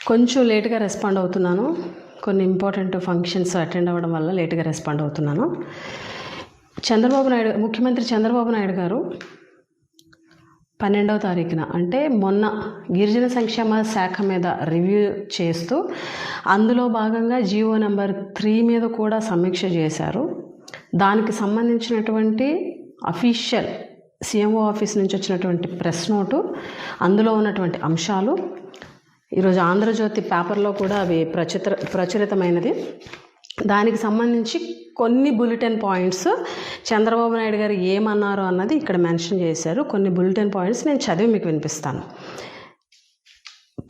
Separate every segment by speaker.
Speaker 1: కొంచెం లేట్గా రెస్పాండ్ అవుతున్నాను. కొన్ని ఇంపార్టెంట్ ఫంక్షన్స్ అటెండ్ అవ్వడం వల్ల లేట్గా రెస్పాండ్ అవుతున్నాను. ముఖ్యమంత్రి చంద్రబాబు నాయుడు గారు 12వ తారీఖున అంటే మొన్న గిరిజన సంక్షేమ శాఖ మీద రివ్యూ చేస్తూ అందులో భాగంగా జీవో నెంబర్ 3 మీద కూడా సమీక్ష చేశారు. దానికి సంబంధించినటువంటి అఫీషియల్ సీఎంఓ ఆఫీస్ నుంచి వచ్చినటువంటి ప్రెస్ నోటు, అందులో ఉన్నటువంటి అంశాలు ఈరోజు ఆంధ్రజ్యోతి పేపర్లో కూడా అవి ప్రచురితమైనది. దానికి సంబంధించి కొన్ని బులెటిన్ పాయింట్స్ చంద్రబాబు నాయుడు గారు ఏమన్నారు అన్నది ఇక్కడ మెన్షన్ చేశారు. కొన్ని బులెటిన్ పాయింట్స్ నేను చదివి మీకు వినిపిస్తాను.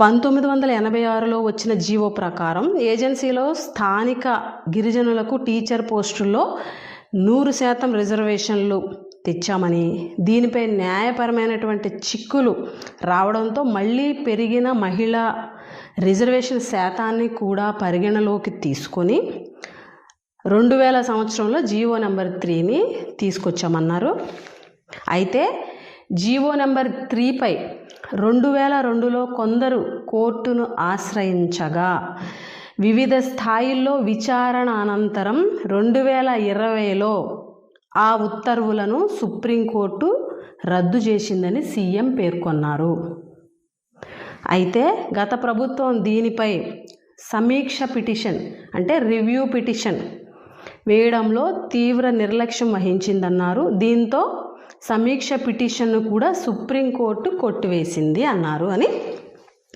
Speaker 1: 1986లో వచ్చిన జీవో ప్రకారం ఏజెన్సీలో స్థానిక గిరిజనులకు టీచర్ పోస్టుల్లో 100% రిజర్వేషన్లు తెచ్చామని, దీనిపై న్యాయపరమైనటువంటి చిక్కులు రావడంతో మళ్ళీ పెరిగిన మహిళా రిజర్వేషన్ శాతాన్ని కూడా పరిగణలోకి తీసుకొని 2000 సంవత్సరంలో జీవో నెంబర్ 3ని తీసుకొచ్చామన్నారు. అయితే జీవో నెంబర్ 3పై 2002లో కొందరు కోర్టును ఆశ్రయించగా వివిధ స్థాయిల్లో విచారణ అనంతరం 2020లో ఆ ఉత్తర్వులను సుప్రీంకోర్టు రద్దు చేసిందని సీఎం పేర్కొన్నారు. అయితే గత ప్రభుత్వం దీనిపై సమీక్ష పిటిషన్ అంటే రివ్యూ పిటిషన్ వేయడంలో తీవ్ర నిర్లక్ష్యం వహించిందన్నారు. దీంతో సమీక్ష పిటిషన్ను కూడా సుప్రీంకోర్టు కొట్టివేసింది అన్నారు అని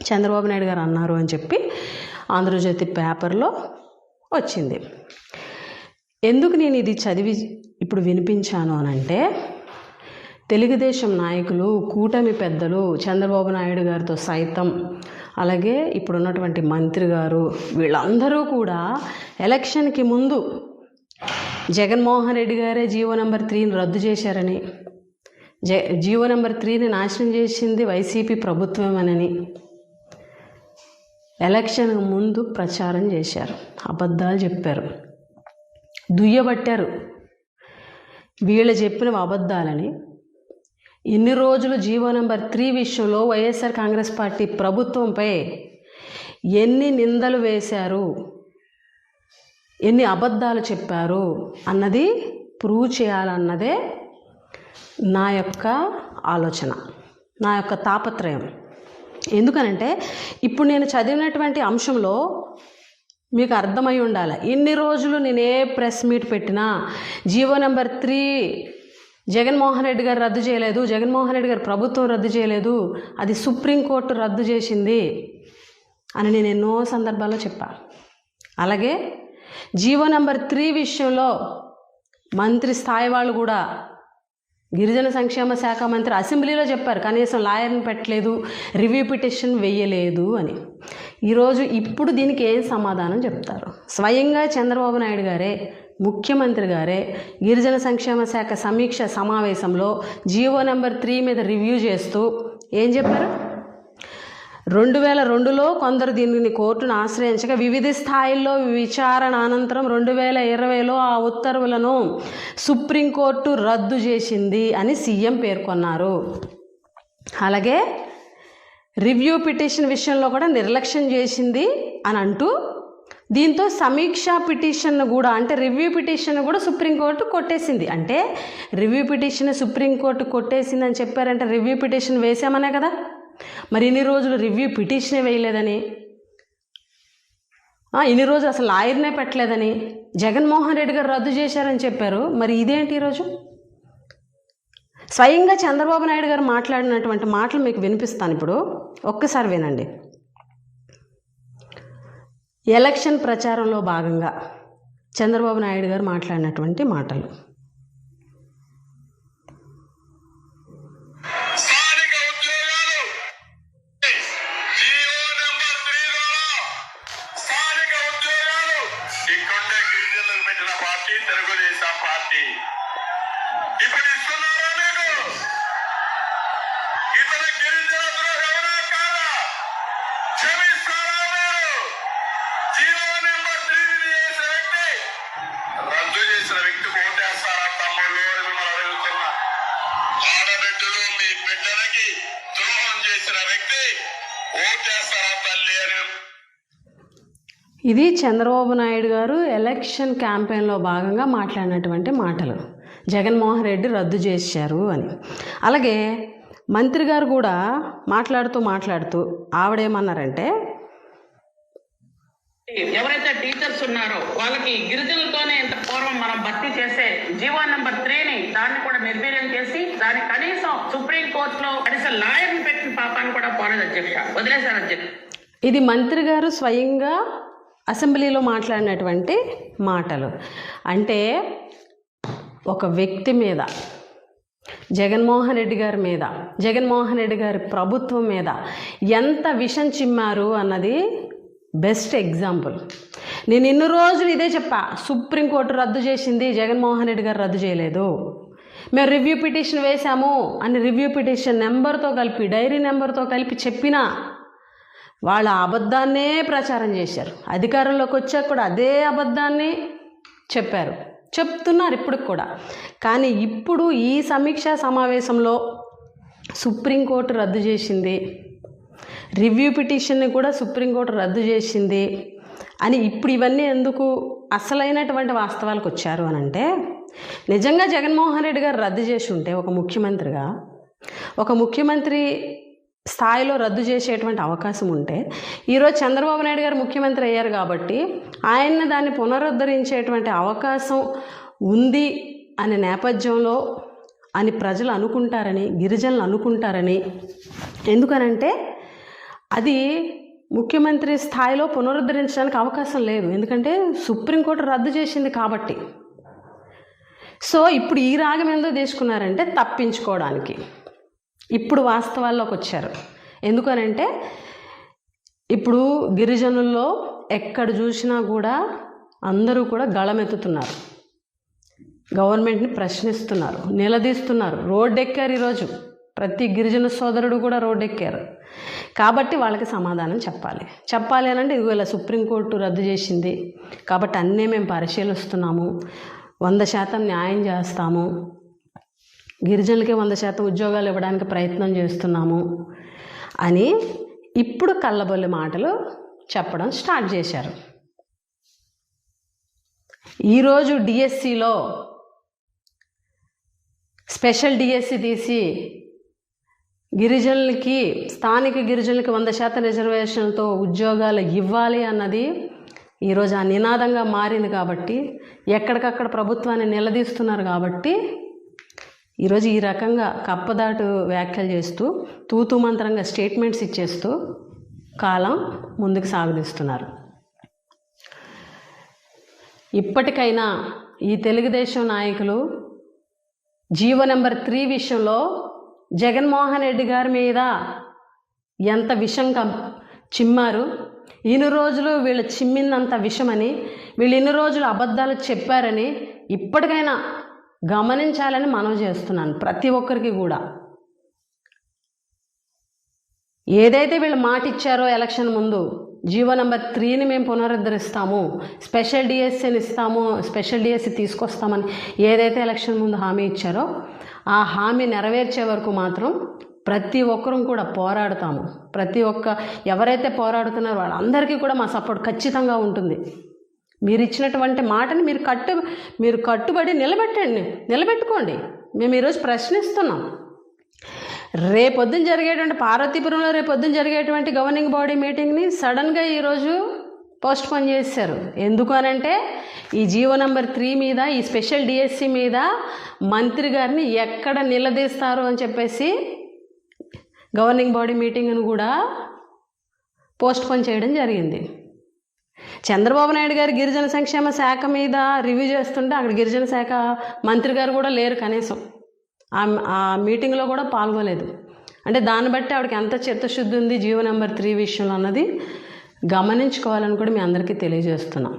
Speaker 1: చంద్రబాబు నాయుడు గారు అన్నారు అని చెప్పి ఆంధ్రజ్యోతి పేపర్లో వచ్చింది. ఎందుకు నేను ఇది చదివి ఇప్పుడు వినిపించాను అనంటే, తెలుగుదేశం నాయకులు, కూటమి పెద్దలు, చంద్రబాబు నాయుడు గారితో సైతం, అలాగే ఇప్పుడున్నటువంటి మంత్రి గారు, వీళ్ళందరూ కూడా ఎలక్షన్కి ముందు జగన్మోహన్ రెడ్డి గారే జీవో నెంబర్ 3ని రద్దు చేశారని, జీవో నెంబర్ 3ని నాశనం చేసింది వైసీపీ ప్రభుత్వమేనని ఎలక్షన్కి ముందు ప్రచారం చేశారు. అబద్ధాలు చెప్పారు, దుయ్యబట్టారు. వీళ్ళు చెప్పినవి అబద్ధాలని ఇన్ని రోజులు జీవో నెంబర్ 3 విషయంలో వైఎస్ఆర్ కాంగ్రెస్ పార్టీ ప్రభుత్వంపై ఎన్ని నిందలు వేశారు, ఎన్ని అబద్ధాలు చెప్పారు అన్నది ప్రూవ్ చేయాలన్నదే నా యొక్క ఆలోచన, నా యొక్క తాపత్రయం. ఎందుకనంటే ఇప్పుడు నేను చదివినటువంటి అంశంలో మీకు అర్థమై ఉండాలి. ఇన్ని రోజులు నేను ఏ ప్రెస్ మీట్ పెట్టినా జీవో నెంబర్ 3 జగన్మోహన్ రెడ్డి గారు రద్దు చేయలేదు, జగన్మోహన్ రెడ్డి గారు ప్రభుత్వం రద్దు చేయలేదు, అది సుప్రీంకోర్టు రద్దు చేసింది అని నేను ఎన్నో సందర్భాల్లో చెప్పా. అలాగే జీవో నెంబర్ 3 విషయంలో మంత్రి స్థాయి వాళ్ళు కూడా, గిరిజన సంక్షేమ శాఖ మంత్రి అసెంబ్లీలో చెప్పారు, కనీసం లాయర్ని పెట్టలేదు, రివ్యూ పిటిషన్ వెయ్యలేదు అని. ఈరోజు ఇప్పుడు దీనికి ఏం సమాధానం చెప్తారు? స్వయంగా చంద్రబాబు నాయుడు గారే, ముఖ్యమంత్రి గారే గిరిజన సంక్షేమ శాఖ సమీక్ష సమావేశంలో జీవో నెంబర్ 3 మీద రివ్యూ చేస్తూ ఏం చెప్పారు? 2002లో కొందరు దీనిని కోర్టును ఆశ్రయించగా వివిధ స్థాయిల్లో విచారణ అనంతరం 2020లో ఆ ఉత్తర్వులను సుప్రీంకోర్టు రద్దు చేసింది అని సీఎం పేర్కొన్నారు. అలాగే రివ్యూ పిటిషన్ విషయంలో కూడా నిర్లక్ష్యం చేసింది అని అంటూ, దీంతో సమీక్షా పిటిషన్ కూడా అంటే రివ్యూ పిటిషన్ కూడా సుప్రీంకోర్టు కొట్టేసింది. అంటే రివ్యూ పిటిషన్ సుప్రీంకోర్టు కొట్టేసింది అని చెప్పారంటే రివ్యూ పిటిషన్ వేసామనే కదా. మరి ఇన్ని రోజులు రివ్యూ పిటిషనే వేయలేదని, ఇన్ని రోజులు అసలు లాయర్నే పెట్టలేదని జగన్మోహన్ రెడ్డి గారు రద్దు చేశారని చెప్పారు. మరి ఇదేంటి ఈరోజు? స్వయంగా చంద్రబాబు నాయుడు గారు మాట్లాడినటువంటి మాటలు మీకు వినిపిస్తాను. ఇప్పుడు ఒక్కసారి వినండి. ఎలక్షన్ ప్రచారంలో భాగంగా చంద్రబాబు నాయుడు గారు మాట్లాడినటువంటి మాటలు.
Speaker 2: రద్దు చేసిన వ్యక్తికి ఓటేస్తా ఓటేస్తారా తల్లి అని.
Speaker 1: ఇది చంద్రబాబు నాయుడు గారు ఎలక్షన్ క్యాంపెయిన్లో భాగంగా మాట్లాడినటువంటి మాటలు. జగన్మోహన్ రెడ్డి రద్దు చేశారు అని. అలాగే మంత్రి గారు కూడా మాట్లాడుతూ ఆవిడేమన్నారంటే,
Speaker 3: ఎవరైతే టీచర్స్ ఉన్నారో వాళ్ళకి గిరిజనులతోనే ఇంత పూర్వం మనం భర్తీ చేసే జీవో నెంబర్ 3ని దాన్ని కూడా నిర్వీర్యం చేసి దాన్ని కనీసం సుప్రీం కోర్టులో కనీసం లాయర్ని పెట్టిన పాపాన్ని కూడా పోలేదు అధ్యక్ష, వదిలేశారు అధ్యక్ష.
Speaker 1: ఇది మంత్రి గారు స్వయంగా అసెంబ్లీలో మాట్లాడినటువంటి మాటలు. అంటే ఒక వ్యక్తి మీద, జగన్మోహన్ రెడ్డి గారి మీద, జగన్మోహన్ రెడ్డి గారి ప్రభుత్వం మీద ఎంత విషం చిమ్మారు అన్నది బెస్ట్ ఎగ్జాంపుల్. నేను ఇన్ని రోజులు ఇదే చెప్పా, సుప్రీంకోర్టు రద్దు చేసింది, జగన్మోహన్ రెడ్డి గారు రద్దు చేయలేదు. మేము రివ్యూ పిటిషన్ వేశాము అని రివ్యూ పిటిషన్ నెంబర్తో కలిపి, డైరీ నెంబర్తో కలిపి చెప్పినా వాళ్ళ అబద్ధాన్నే ప్రచారం చేశారు. అధికారంలోకి వచ్చాక కూడా అదే అబద్ధాన్ని చెప్తున్నారు ఇప్పటికి కూడా. కానీ ఇప్పుడు ఈ సమీక్షా సమావేశంలో సుప్రీంకోర్టు రద్దు చేసింది, రివ్యూ పిటిషన్ని కూడా సుప్రీంకోర్టు రద్దు చేసింది అని ఇప్పుడు ఇవన్నీ ఎందుకు అసలైనటువంటి వాస్తవాలకు వచ్చారు అని అంటే, నిజంగా జగన్మోహన్ రెడ్డి గారు రద్దు చేసి ఉంటే ఒక ముఖ్యమంత్రిగా, ఒక ముఖ్యమంత్రి స్థాయిలో రద్దు చేసేటువంటి అవకాశం ఉంటే, ఈరోజు చంద్రబాబు నాయుడు గారు ముఖ్యమంత్రి అయ్యారు కాబట్టి ఆయన దాన్ని పునరుద్ధరించేటువంటి అవకాశం ఉంది అనే నేపథ్యంలో అని ప్రజలు అనుకుంటారని, గిరిజనులు అనుకుంటారని. ఎందుకనంటే అది ముఖ్యమంత్రి స్థాయిలో పునరుద్ధరించడానికి అవకాశం లేదు, ఎందుకంటే సుప్రీంకోర్టు రద్దు చేసింది కాబట్టి. సో ఇప్పుడు ఈ రాగం ఎందుకు తీసుకున్నారంటే తప్పించుకోవడానికి. ఇప్పుడు వాస్తవాల్లోకి వచ్చారు. ఎందుకనంటే ఇప్పుడు గిరిజనుల్లో ఎక్కడ చూసినా కూడా అందరూ కూడా గళమెత్తుతున్నారు, గవర్నమెంట్ని ప్రశ్నిస్తున్నారు, నిలదీస్తున్నారు, రోడ్డెక్కారు. ఈరోజు ప్రతి గిరిజన సోదరుడు కూడా రోడ్డెక్కారు. కాబట్టి వాళ్ళకి సమాధానం చెప్పాలి అని అంటే, ఇదిగో ఇలా సుప్రీంకోర్టు రద్దు చేసింది కాబట్టి అన్నీ మేము పరిశీలిస్తున్నాము, 100% న్యాయం చేస్తాము, గిరిజనులకి 100% ఉద్యోగాలు ఇవ్వడానికి ప్రయత్నం చేస్తున్నాము అని ఇప్పుడు కళ్ళబొల్లి మాటలు చెప్పడం స్టార్ట్ చేశారు. ఈరోజు డిఎస్సిలో స్పెషల్ డిఎస్సి తీసి గిరిజనులకి, స్థానిక గిరిజనులకి 100% రిజర్వేషన్లతో ఉద్యోగాలు ఇవ్వాలి అన్నది ఈరోజు ఆ నినాదంగా మారింది. కాబట్టి ఎక్కడికక్కడ ప్రభుత్వాన్ని నిలదీస్తున్నారు. కాబట్టి ఈరోజు ఈ రకంగా కప్పదాటు వ్యాఖ్యలు చేస్తూ, తూతూ మంత్రంగా స్టేట్మెంట్స్ ఇచ్చేస్తూ కాలం ముందుకు సాగదీస్తున్నారు. ఇప్పటికైనా ఈ తెలుగుదేశం నాయకులు జీవో నెంబర్ 3 విషయంలో జగన్మోహన్ రెడ్డి గారి మీద ఎంత విషం చిమ్మారు, ఇన్ని రోజులు వీళ్ళు చిమ్మిందంత విషమని, వీళ్ళు ఇన్ని రోజులు అబద్ధాలు చెప్పారని ఇప్పటికైనా గమనించాలని మనవి చేస్తున్నాను ప్రతి ఒక్కరికి కూడా. ఏదైతే వీళ్ళు మాట ఇచ్చారో ఎలక్షన్ ముందు, జీవో నెంబర్ 3ని మేము పునరుద్ధరిస్తాము, స్పెషల్ డిఎస్సీని ఇస్తాము, స్పెషల్ డిఎస్సీ తీసుకొస్తామని ఏదైతే ఎలక్షన్ ముందు హామీ ఇచ్చారో ఆ హామీ నెరవేర్చే వరకు మాత్రం ప్రతి ఒక్కరూ కూడా పోరాడతాము. ఎవరైతే పోరాడుతున్నారో వాళ్ళందరికీ కూడా మా సపోర్ట్ ఖచ్చితంగా ఉంటుంది. మీరు ఇచ్చినటువంటి మాటని మీరు కట్టుబడి నిలబెట్టుకోండి. మేము ఈరోజు ప్రశ్నిస్తున్నాం. రేపొద్దున జరిగేటువంటి పార్వతీపురంలో రేపొద్దున జరిగేటువంటి గవర్నింగ్ బాడీ మీటింగ్ని సడన్గా ఈరోజు పోస్ట్ పోన్ చేశారు. ఎందుకు అనంటే ఈ జీవో నెంబర్ 3 మీద, ఈ స్పెషల్ డిఎస్సి మీద మంత్రి గారిని ఎక్కడ నిలదీస్తారు అని చెప్పేసి గవర్నింగ్ బాడీ మీటింగ్ను కూడా పోస్ట్ పోన్ చేయడం జరిగింది. చంద్రబాబు నాయుడు గారు గిరిజన సంక్షేమ శాఖ మీద రివ్యూ చేస్తుంటే అక్కడ గిరిజన శాఖ మంత్రి గారు కూడా లేరు, కనీసం ఆ మీటింగ్లో కూడా పాల్గొలేదు. అంటే దాన్ని బట్టి ఆవిడకి ఎంత చిత్తశుద్ధి ఉంది జీవో నెంబర్ 3 విషయంలో అన్నది గమనించుకోవాలని కూడా మీ అందరికీ తెలియజేస్తున్నాం.